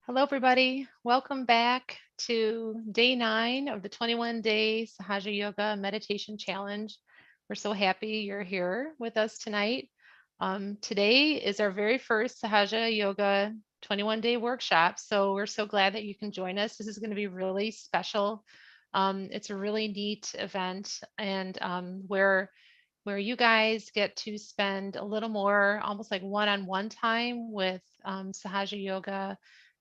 Hello, everybody. Welcome back to day 9 of the 21-day Sahaja Yoga Meditation Challenge. We're so happy you're here with us tonight. Today is our very first Sahaja Yoga 21-day workshop, so we're so glad that you can join us. This is going to be really special. It's a really neat event, and where you guys get to spend a little more, almost like one-on-one time with Sahaja Yoga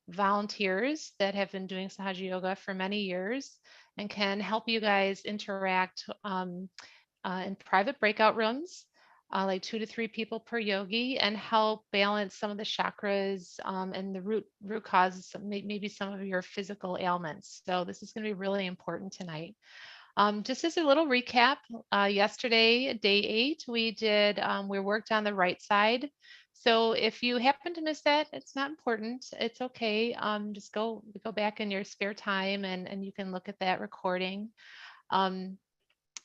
volunteers that have been doing Sahaja Yoga for many years and can help you guys interact in private breakout rooms, like 2 to 3 people per yogi, and help balance some of the chakras and the root causes, maybe some of your physical ailments. So this is going to be really important tonight. Just as a little recap, yesterday, day 8, we worked on the right side. So if you happen to miss that, it's not important. It's okay. Just go back in your spare time and you can look at that recording um,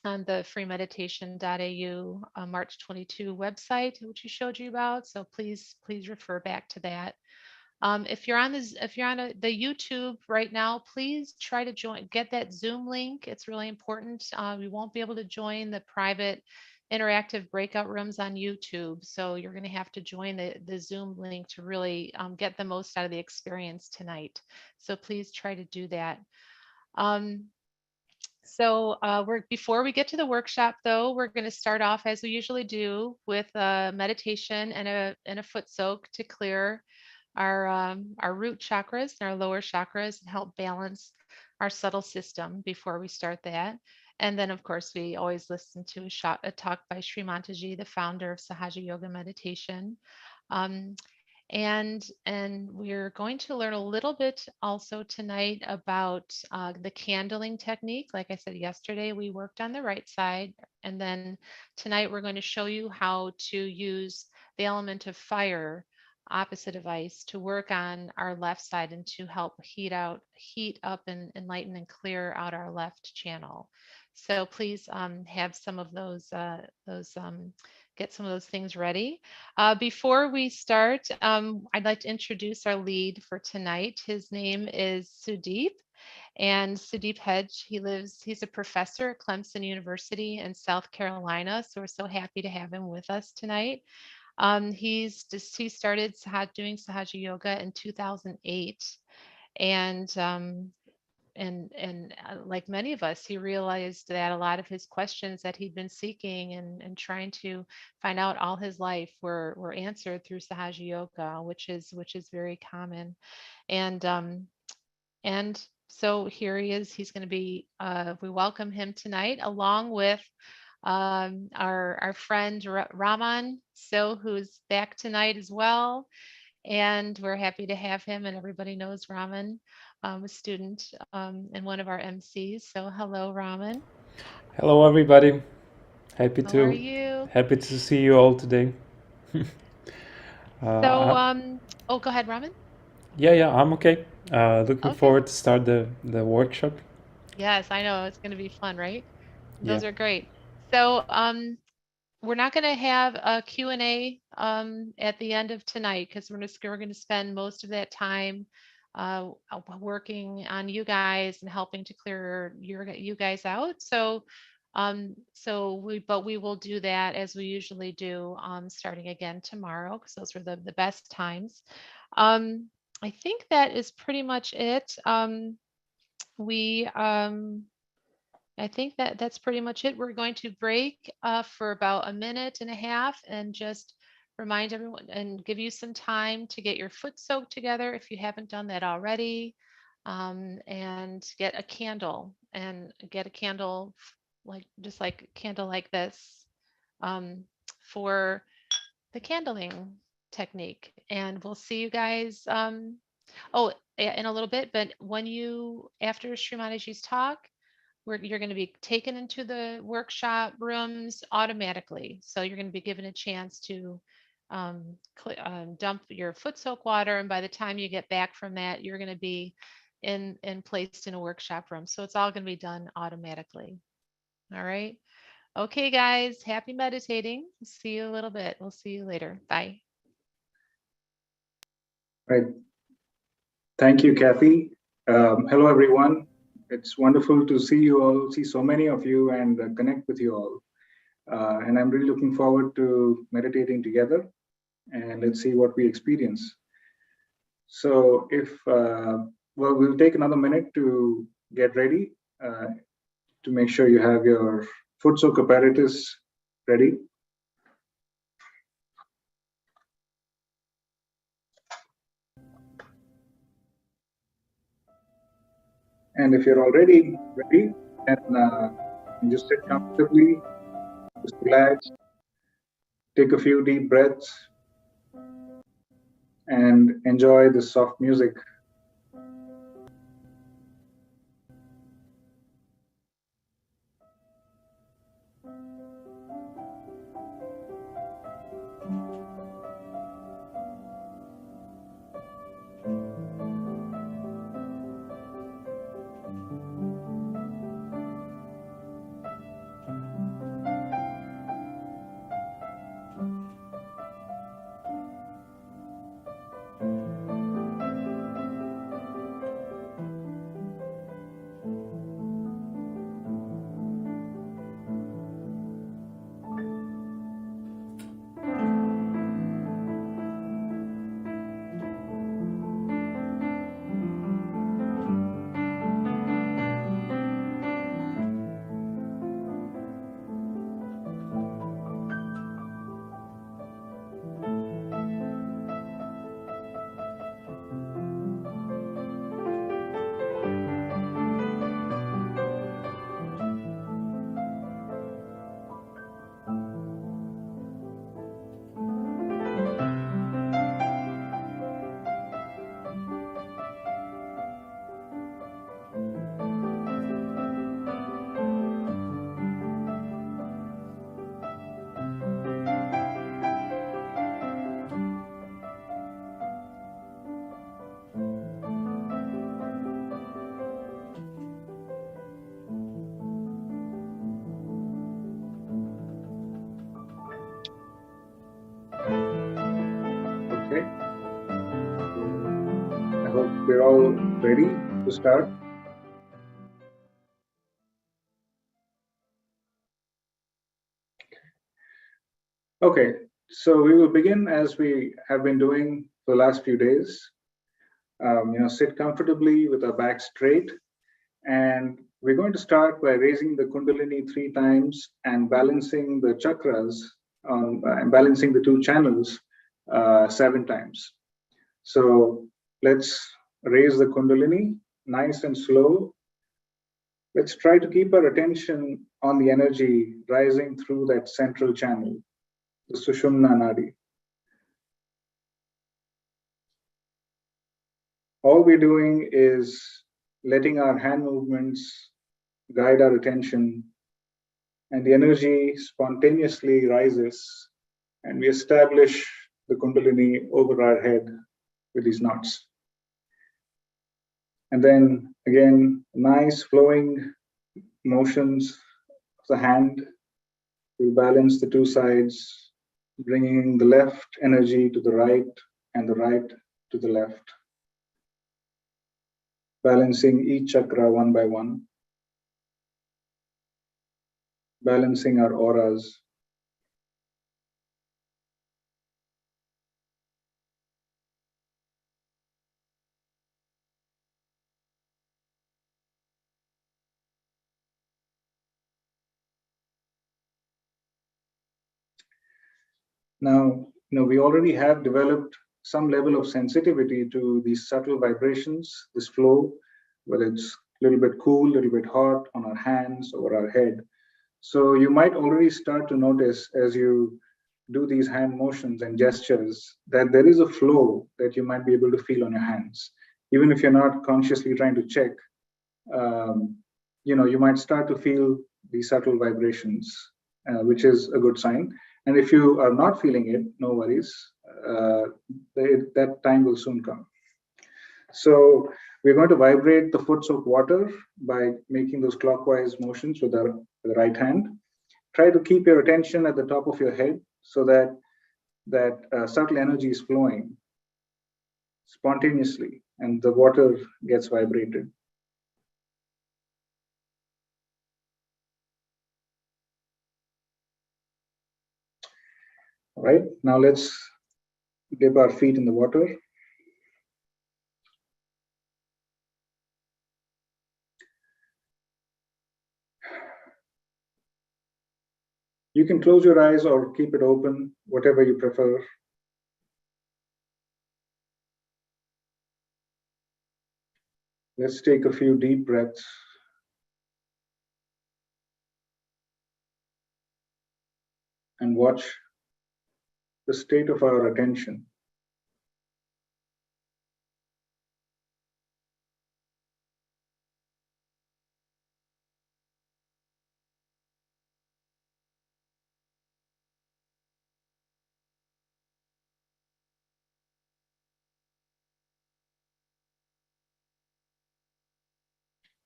on the freemeditation.au March 22 website, which we showed you about. So please refer back to that. If you're on the YouTube right now, please try to get that Zoom link. It's really important. You won't be able to join the private interactive breakout rooms on YouTube. So you're going to have to join the Zoom link to really get the most out of the experience tonight. So please try to do that. Um, before we get to the workshop, though, we're going to start off as we usually do with a meditation and a foot soak to clear our root chakras and our lower chakras and help balance our subtle system before we start that. And then, of course, we always listen to a talk by Shri Mataji, the founder of Sahaja Yoga Meditation. Um, and we're going to learn a little bit also tonight about the candling technique. Like I said yesterday, we worked on the right side. And then tonight we're going to show you how to use the element of fire, opposite of ice, to work on our left side and to help heat up and enlighten and clear out our left channel. So please have some of get some of those things ready. Before we start, I'd like to introduce our lead for tonight. His name is Sudeep. And Sudeep Hedge, he's a professor at Clemson University in South Carolina. So we're so happy to have him with us tonight. He started doing Sahaja Yoga in 2008. And like many of us, he realized that a lot of his questions that he'd been seeking and trying to find out all his life were answered through Sahaja Yoga, which is very common. And and so here he is. He's going to be. We welcome him tonight, along with our friend Raman, so who's back tonight as well. And we're happy to have him. And everybody knows Raman, a student and one of our MCs. So hello, Raman. Hello, everybody. Happy How are to you? happy to see you all today. So, uh, oh, go ahead, Raman. yeah, I'm okay. Looking Okay. forward to start the workshop. Yes, I know it's going to be fun, right? Yeah. Those are great. So, we're not going to have a Q&A at the end of tonight because we're going to spend most of that time working on you guys and helping to clear you guys out. But we will do that as we usually do, starting again tomorrow, because those were the best times. Um, I think that is pretty much it. We I think that that's pretty much it. We're going to break for about a minute and a half and just remind everyone and give you some time to get your foot soaked together if you haven't done that already, and get a candle, like just like a candle like this, um, for the candling technique. And we'll see you guys. In a little bit, but after Srimatiji's talk, you're going to be taken into the workshop rooms automatically. So you're going to be given a chance to dump your foot soak water. And by the time you get back from that, you're going to be placed in a workshop room. So it's all going to be done automatically. All right. Okay, guys, happy meditating. See you a little bit. We'll see you later. Bye. Right. Thank you, Kathy. Hello, everyone. It's wonderful to see you all, see so many of you, and connect with you all. And I'm really looking forward to meditating together, and let's see what we experience. So, well, we'll take another minute to get ready to make sure you have your foot soak apparatus ready. And if you're already ready, then you just sit comfortably, just relax, take a few deep breaths, and enjoy the soft music. Okay. I hope we're all ready to start. Okay, so we will begin as we have been doing for the last few days. Sit comfortably with our back straight, and we're going to start by raising the Kundalini 3 times and balancing the chakras and balancing the 2 channels 7 times. So let's raise the Kundalini nice and slow. Let's try to keep our attention on the energy rising through that central channel, the Sushumna Nadi. All we're doing is letting our hand movements guide our attention, and the energy spontaneously rises, and we establish the Kundalini over our head with these knots. And then again, nice flowing motions of the hand. We balance the 2 sides, bringing the left energy to the right and the right to the left, balancing each chakra one by one, balancing our auras. Now, we already have developed some level of sensitivity to these subtle vibrations, this flow, whether it's a little bit cool, a little bit hot on our hands, over our head. So you might already start to notice as you do these hand motions and gestures that there is a flow that you might be able to feel on your hands. Even if you're not consciously trying to check, you might start to feel these subtle vibrations, which is a good sign. And if you are not feeling it, no worries. That time will soon come. So we're going to vibrate the foot soak water by making those clockwise motions with the right hand. Try to keep your attention at the top of your head so that subtle energy is flowing. spontaneously, and the water gets vibrated. All right, now let's dip our feet in the water. You can close your eyes or keep it open, whatever you prefer. Let's take a few deep breaths. And watch the state of our attention.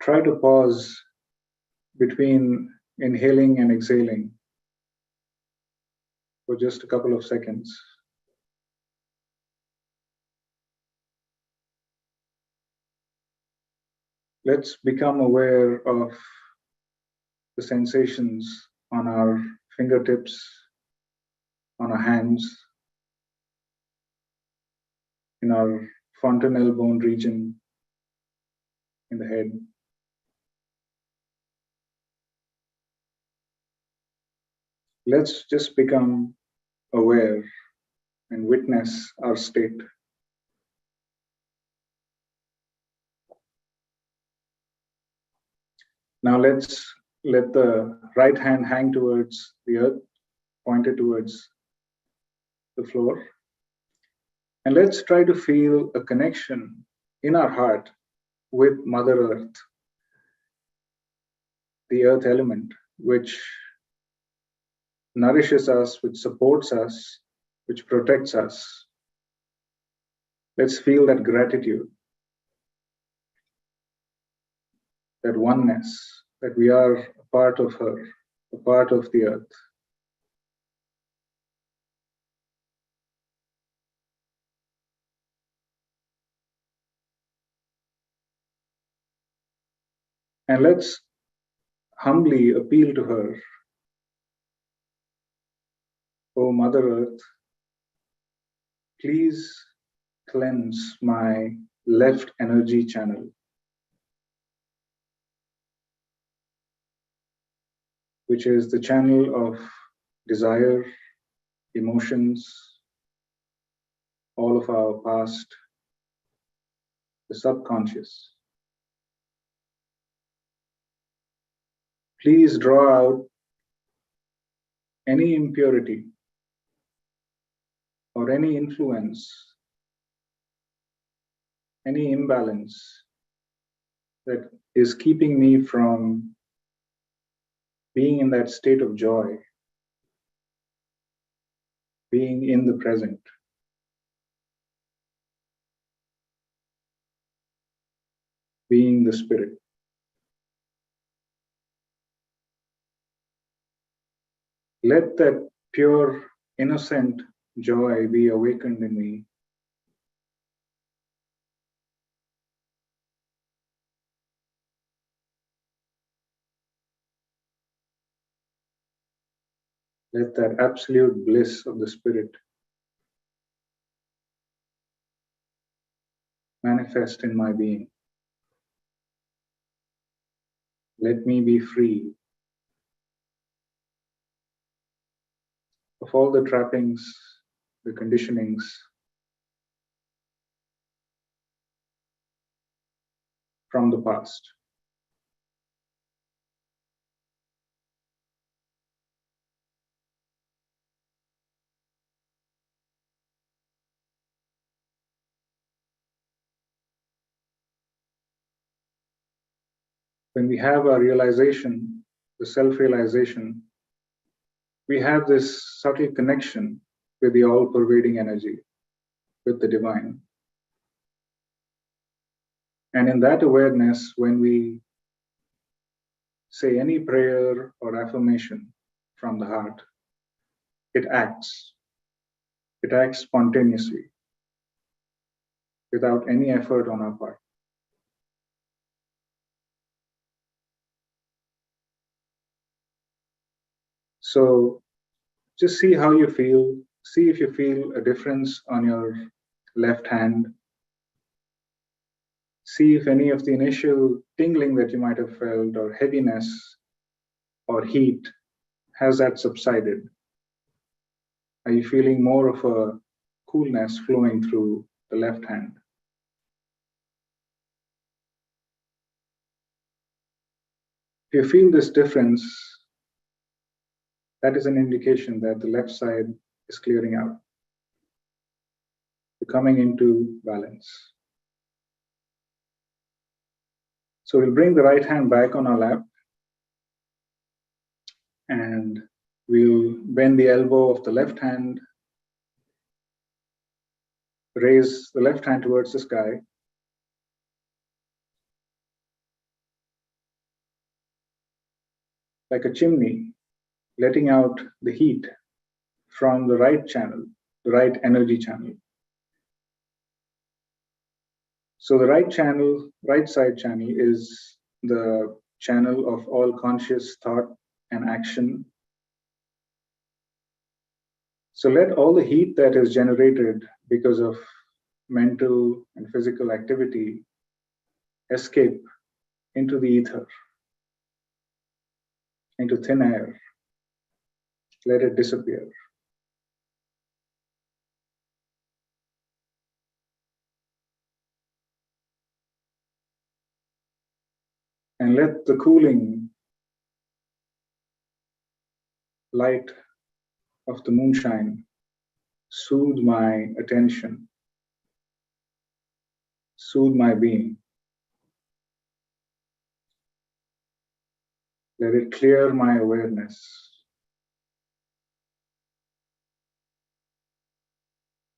Try to pause between inhaling and exhaling for just a couple of seconds. Let's become aware of the sensations on our fingertips, on our hands, in our fontanelle bone region, in the head. Let's just become aware and witness our state. Now let's let the right hand hang towards the earth, pointed towards the floor. And let's try to feel a connection in our heart with Mother Earth, the earth element, which nourishes us, which supports us, which protects us. Let's feel that gratitude, that oneness, that we are a part of her, a part of the earth. And let's humbly appeal to her. Oh, Mother Earth, please cleanse my left energy channel, which is the channel of desire, emotions, all of our past, the subconscious. Please draw out any impurity or any influence, any imbalance that is keeping me from being in that state of joy, being in the present. Being the spirit. Let that pure, innocent joy be awakened in me. Let that absolute bliss of the spirit manifest in my being. Let me be free of all the trappings, the conditionings, from the past. When we have our realization, the self-realization, we have this subtle connection with the all-pervading energy, with the divine. And in that awareness, when we say any prayer or affirmation from the heart, it acts. It acts spontaneously. without any effort on our part. So just see how you feel. See if you feel a difference on your left hand. See if any of the initial tingling that you might have felt, or heaviness or heat, has that subsided? Are you feeling more of a coolness flowing through the left hand? If you feel this difference, that is an indication that the left side is clearing out, coming into balance. So we'll bring the right hand back on our lap, and we'll bend the elbow of the left hand, raise the left hand towards the sky, like a chimney, letting out the heat from the right channel, the right energy channel. So the right channel, right side channel, is the channel of all conscious thought and action. So let all the heat that is generated because of mental and physical activity escape into the ether, into thin air. Let it disappear. And let the cooling light of the moonshine soothe my attention, soothe my being. Let it clear my awareness.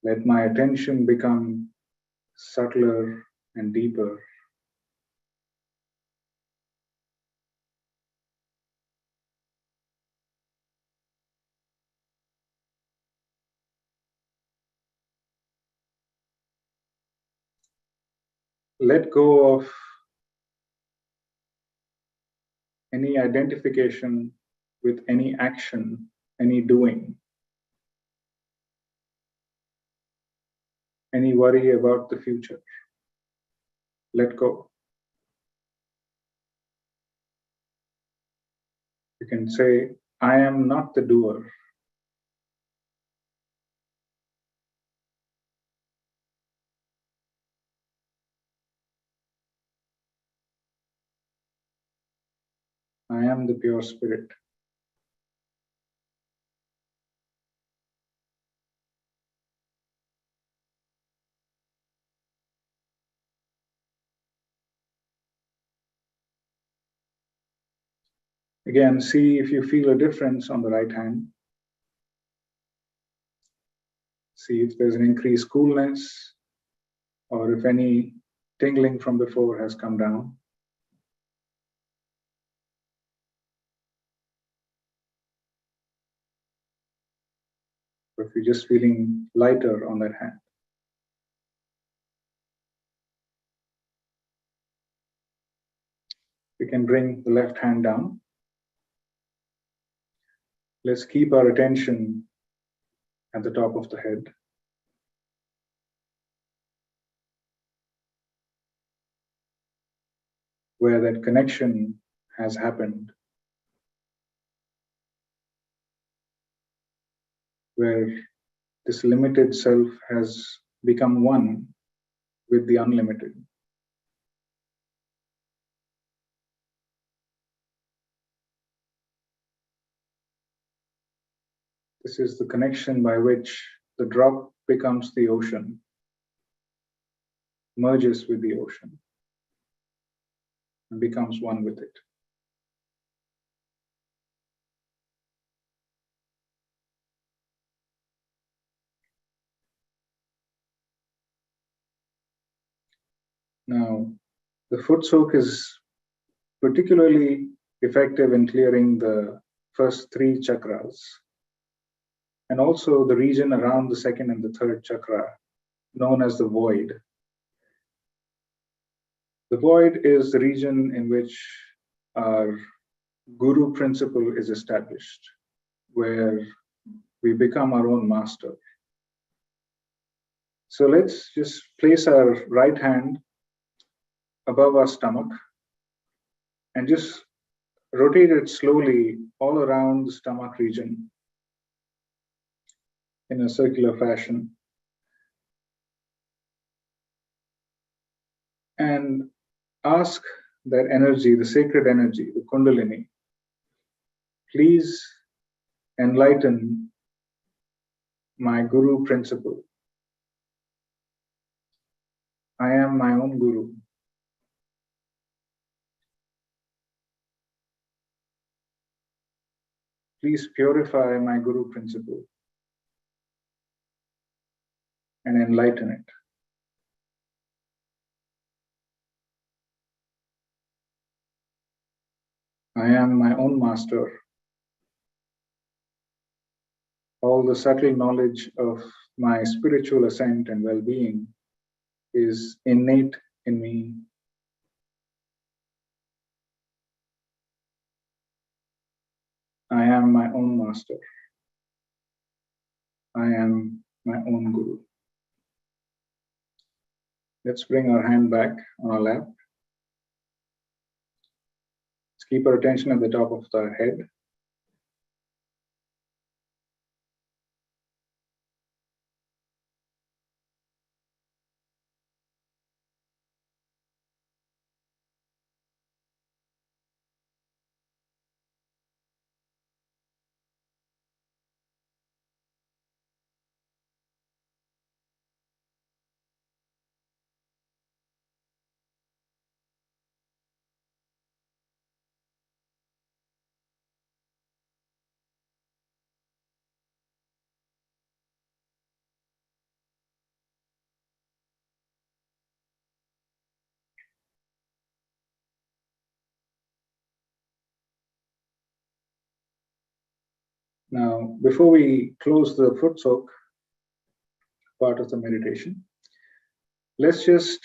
Let my attention become subtler and deeper. Let go of any identification with any action, any doing, any worry about the future. Let go. You can say, I am not the doer. I am the pure spirit. Again, see if you feel a difference on the right hand. See if there's an increased coolness, or if any tingling from before has come down. Or if you're just feeling lighter on that hand. We can bring the left hand down. Let's keep our attention at the top of the head. Where that connection has happened. Where this limited self has become one with the unlimited. This is the connection by which the drop becomes the ocean, merges with the ocean, and becomes one with it. Now, the foot soak is particularly effective in clearing the first three chakras, and also the region around the second and the third chakra, known as the void. The void is the region in which our guru principle is established, where we become our own master. So let's just place our right hand above our stomach and just rotate it slowly all around the stomach region in a circular fashion. And ask that energy, the sacred energy, the Kundalini, please enlighten my guru principle. I am my own guru. Please purify my guru principle and enlighten it. I am my own master. All the subtle knowledge of my spiritual ascent and well-being is innate in me. I am my own master. I am my own guru. Let's bring our hand back on our lap. Let's keep our attention at the top of our head. Now, before we close the foot soak part of the meditation, let's just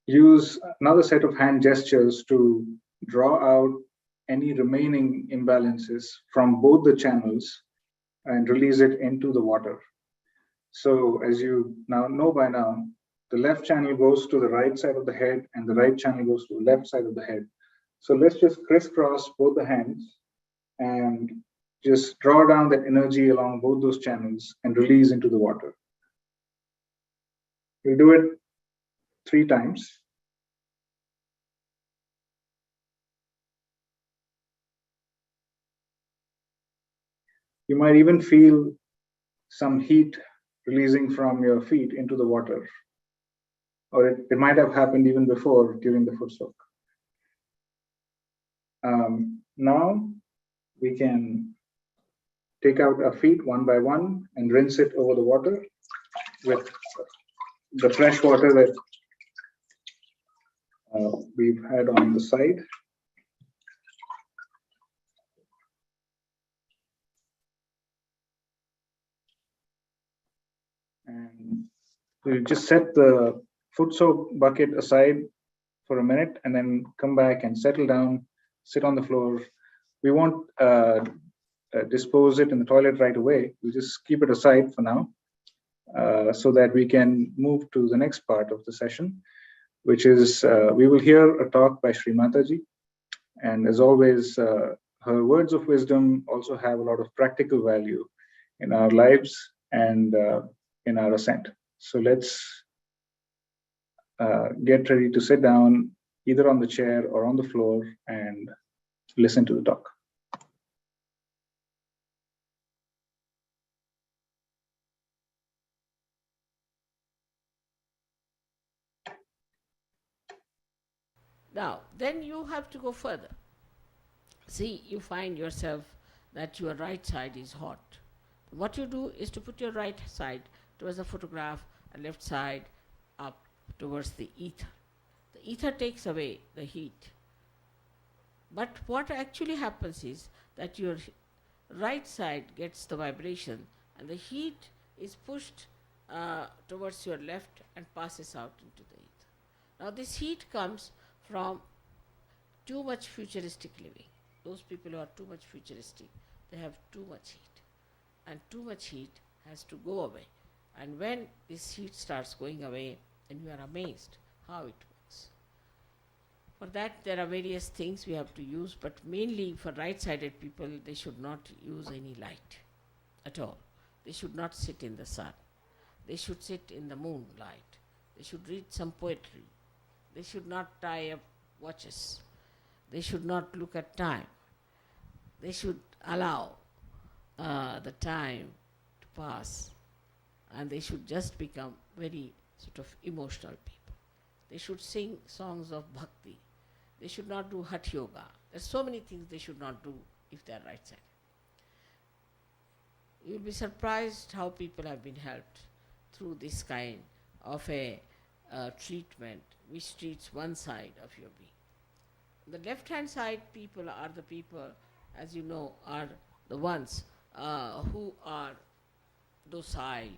use another set of hand gestures to draw out any remaining imbalances from both the channels and release it into the water. So as you now know by now, the left channel goes to the right side of the head and the right channel goes to the left side of the head. So let's just crisscross both the hands and just draw down that energy along both those channels and release into the water. We'll do it 3 times. You might even feel some heat releasing from your feet into the water, or it might have happened even before during the foot soak. Now we can take out our feet one by one and rinse it over the water with the fresh water that we've had on the side. And we'll just set the foot soak bucket aside for a minute and then come back and settle down, sit on the floor. We won't dispose it in the toilet right away. We'll just keep it aside for now so that we can move to the next part of the session, which is we will hear a talk by Shri Mataji. And as always, her words of wisdom also have a lot of practical value in our lives and in our ascent. So let's get ready to sit down either on the chair or on the floor and listen to the talk. Now, then you have to go further. See, you find yourself that your right side is hot. What you do is to put your right side towards the photograph and left side up towards the ether. The ether takes away the heat. But what actually happens is that your right side gets the vibration and the heat is pushed towards your left and passes out into the ether. Now this heat comes from too much futuristic living. Those people who are too much futuristic, they have too much heat. And too much heat has to go away. And when this heat starts going away, then you are amazed how it works. For that, there are various things we have to use, but mainly for right-sided people, they should not use any light at all. They should not sit in the sun. They should sit in the moonlight. They should read some poetry. They should not tie up watches. They should not look at time. They should allow the time to pass, and they should just become very sort of emotional people. They should sing songs of bhakti. They should not do hatha yoga. There's so many things they should not do if they are right-sided. You'll be surprised how people have been helped through this kind of a treatment which treats one side of your being. The left-hand side people are the people, as you know, are the ones who are docile,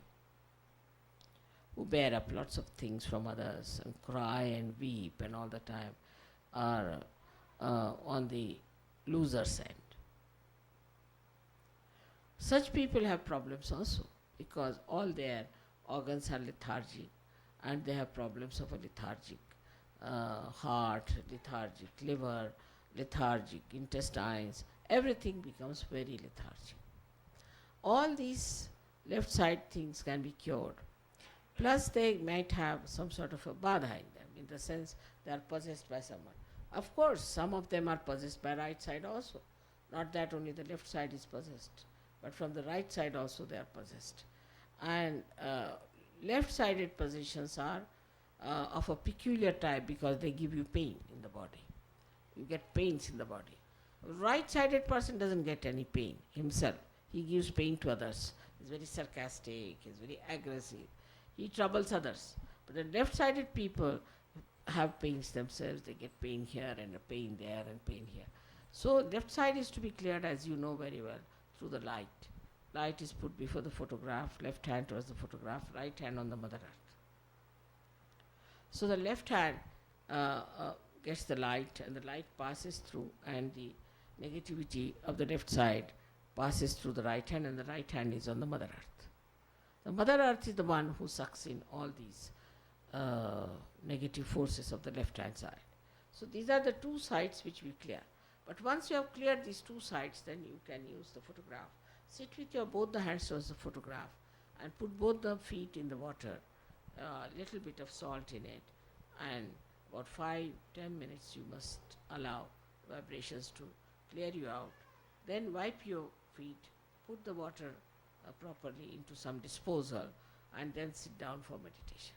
who bear up lots of things from others and cry and weep and all the time, are on the loser's end. Such people have problems also because all their organs are lethargic and they have problems of a lethargic heart, lethargic liver, lethargic intestines. Everything becomes very lethargic. All these left side things can be cured. Plus they might have some sort of a badha in them, in the sense they are possessed by someone. Of course, some of them are possessed by right side also. Not that only the left side is possessed, but from the right side also they are possessed. And left-sided possessions are of a peculiar type because they give you pain in the body. You get pains in the body. A right-sided person doesn't get any pain himself. He gives pain to others. He's very sarcastic, he's very aggressive. He troubles others. But the left-sided people have pains themselves. They get pain here and a pain there and pain here. So left side is to be cleared, as you know very well, through the light. Light is put before the photograph, left hand towards the photograph, right hand on the Mother Earth. So the left hand gets the light and the light passes through, and the negativity of the left side passes through the right hand, and the right hand is on the Mother Earth. The Mother Earth is the one who sucks in all these negative forces of the left hand side. So these are the two sides which we clear. But once you have cleared these two sides, then you can use the photograph. Sit with your both the hands towards the photograph and put both the feet in the water, little bit of salt in it, and about 5-10 minutes you must allow vibrations to clear you out. Then wipe your feet, put the water properly into some disposal, and then sit down for meditation.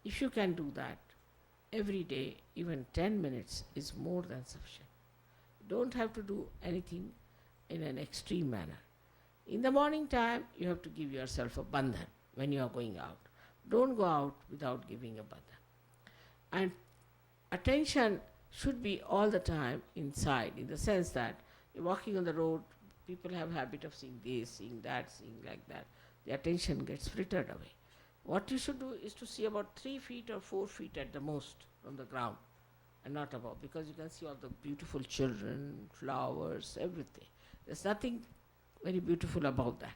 If you can do that every day, even 10 minutes is more than sufficient. You don't have to do anything in an extreme manner. In the morning time, you have to give yourself a bandhan when you are going out. Don't go out without giving a bandhan. And attention should be all the time inside, in the sense that you're walking on the road, people have habit of seeing this, seeing that, seeing like that. The attention gets frittered away. What you should do is to see about 3 feet or 4 feet at the most from the ground and not above, because you can see all the beautiful children, flowers, everything. There's nothing very beautiful about that.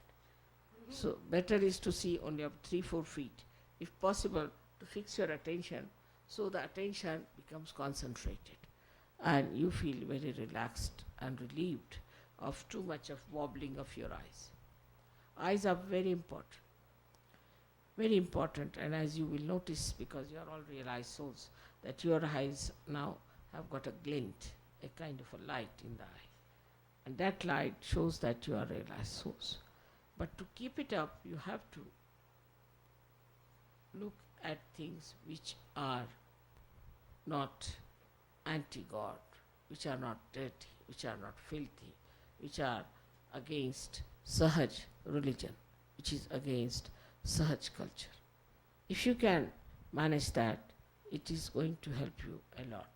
So better is to see only up 3-4 feet, if possible, to fix your attention, so the attention becomes concentrated and you feel very relaxed and relieved of too much of wobbling of your eyes. Eyes are very important. Very important, and as you will notice, because you are all realized souls, that your eyes now have got a glint, a kind of a light in the eye. And that light shows that you are realized souls. But to keep it up, you have to look at things which are not anti-God, which are not dirty, which are not filthy, which are against Sahaj religion, which is against Sahaj culture. If you can manage that, it is going to help you a lot.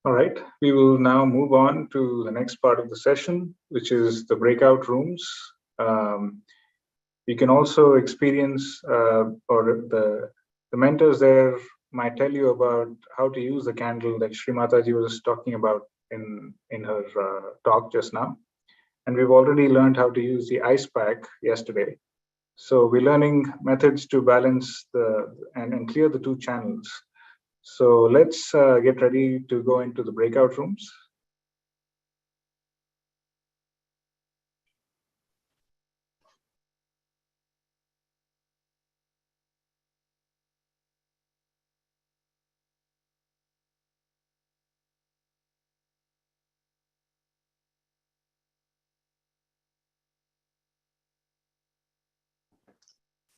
All right, we will now move on to the next part of the session, which is the breakout rooms. Um, you can also experience, or the mentors there might tell you about how to use the candle that Shri Mataji was talking about in her talk just now. And we've already learned how to use the ice pack yesterday. So we're learning methods to balance and clear the two channels. So let's get ready to go into the breakout rooms.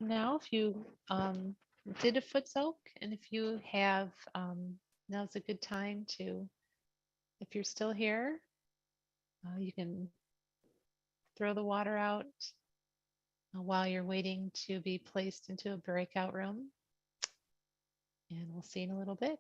Now, if you did a foot soak, and if you have, now's a good time to, if you're still here, you can throw the water out while you're waiting to be placed into a breakout room. And we'll see in a little bit.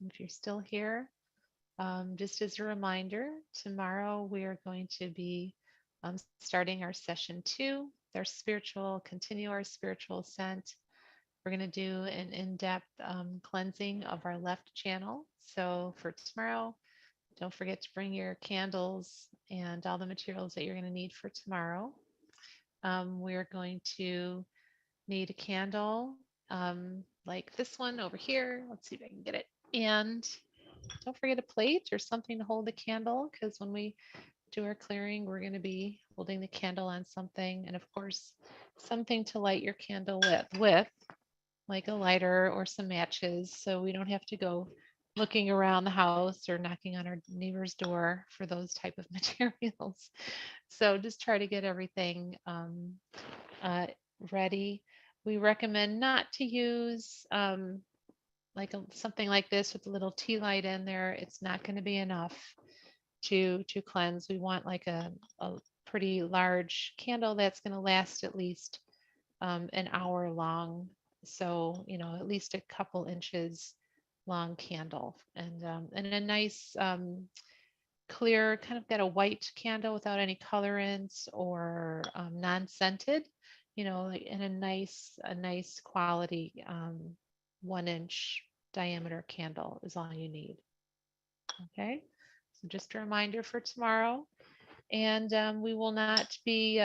If you're still here, just as a reminder, tomorrow we are going to be starting our session 2, continue our spiritual ascent. We're going to do an in-depth cleansing of our left channel. So for tomorrow, don't forget to bring your candles and all the materials that you're going to need for tomorrow. We're going to need a candle like this one over here. Let's see if I can get it. And don't forget a plate or something to hold the candle, because when we do our clearing, we're going to be holding the candle on something. And of course, something to light your candle with like a lighter or some matches, so we don't have to go looking around the house or knocking on our neighbor's door for those type of materials. So just try to get everything uh, ready. We recommend not to use like something like this with a little tea light in there. It's not going to be enough to cleanse. We want like a pretty large candle that's going to last at least an hour long. So, at least a couple inches long candle, and a nice clear, kind of got a white candle without any colorants or non-scented, like in a nice quality 1-inch diameter candle is all you need. Okay, so just a reminder for tomorrow. And we will not be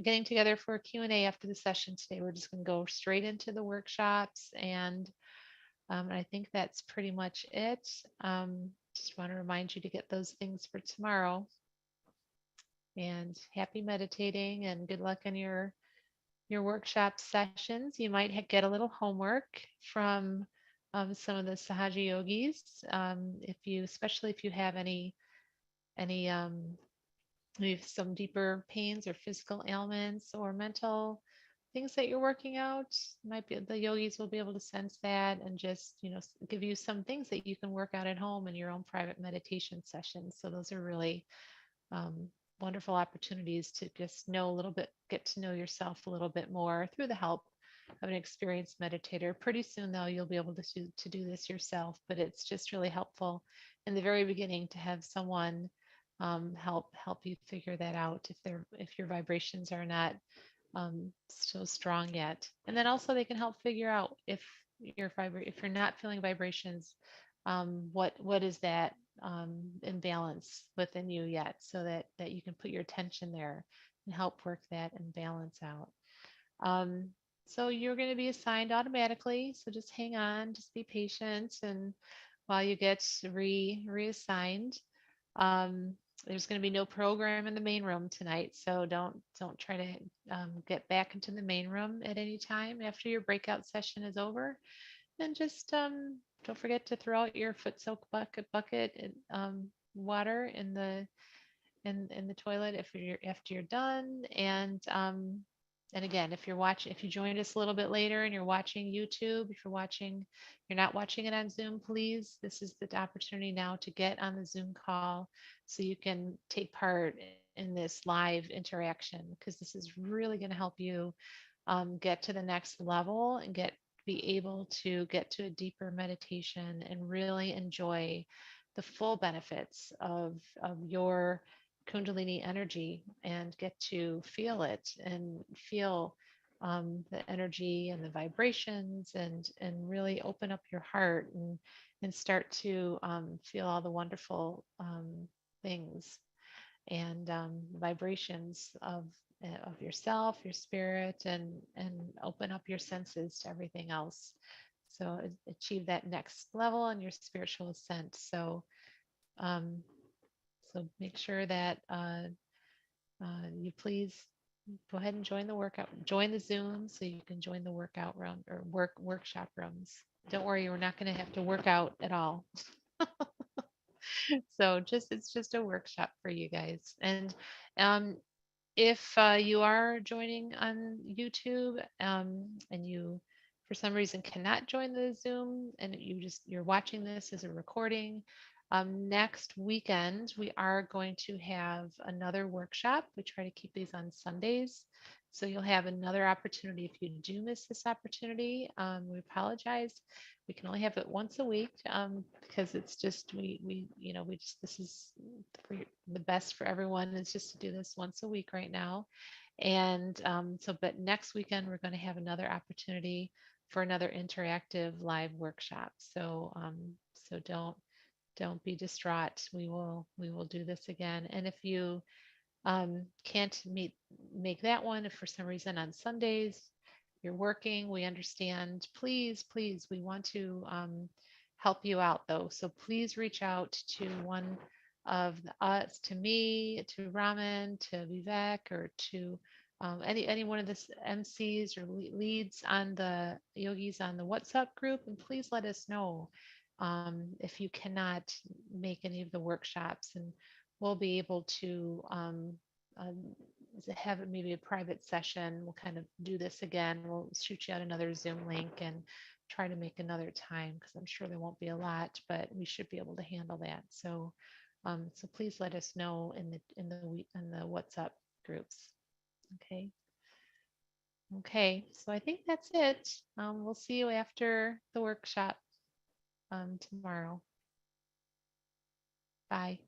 getting together for a Q&A after the session today. We're just going to go straight into the workshops, and I think that's pretty much it. Just want to remind you to get those things for tomorrow. And happy meditating and good luck in your workshop sessions. You might get a little homework from some of the Sahaja yogis, especially if you have any maybe some deeper pains or physical ailments or mental things that you're working out. Might be the yogis will be able to sense that and just give you some things that you can work out at home in your own private meditation sessions. So those are really wonderful opportunities to just get to know yourself a little bit more through the help of an experienced meditator. Pretty soon, though, you'll be able to do this yourself, but it's just really helpful in the very beginning to have someone help you figure that out if your vibrations are not so strong yet. And then also they can help figure out if you're not feeling vibrations, what is that imbalance within you yet, so that you can put your attention there and help work that imbalance out. So you're going to be assigned automatically. So just hang on, just be patient, and while you get reassigned. Um, there's going to be no program in the main room tonight, so don't try to get back into the main room at any time after your breakout session is over. And just don't forget to throw out your foot soak bucket and water in the toilet if you're after you're done. And again, if you joined us a little bit later and you're watching YouTube, if you're not watching it on Zoom, please, this is the opportunity now to get on the Zoom call so you can take part in this live interaction, because this is really going to help you get to the next level and be able to get to a deeper meditation and really enjoy the full benefits of your Kundalini energy and get to feel it and feel the energy and the vibrations and really open up your heart and start to feel all the wonderful things and vibrations of yourself, your spirit, and open up your senses to everything else. So achieve that next level on your spiritual ascent. Um, so make sure that you please go ahead and join the workout, join the Zoom so you can join the workout room or workshop rooms. Don't worry, we're not going to have to work out at all. So it's just a workshop for you guys. And um, if you are joining on YouTube and you for some reason cannot join the Zoom and you're watching this as a recording, next weekend we are going to have another workshop. We try to keep these on Sundays. So you'll have another opportunity. If you do miss this opportunity, we apologize. We can only have it once a week because it's just we just this is for the best for everyone is just to do this once a week right now. And but next weekend we're going to have another opportunity for another interactive live workshop. So don't be distraught. We will do this again. And if you can't make that one if for some reason on Sundays you're working, we understand. Please, we want to help you out though. So please reach out to one of us, to me, to Raman, to Vivek, or to any one of the MCs or leads on the yogis on the WhatsApp group, and please let us know if you cannot make any of the workshops, and we'll be able to um, have maybe a private session. We'll kind of do this again. We'll shoot you out another Zoom link and try to make another time because I'm sure there won't be a lot, but we should be able to handle that. So please let us know in the WhatsApp groups. Okay. Okay. So I think that's it. We'll see you after the workshop tomorrow. Bye.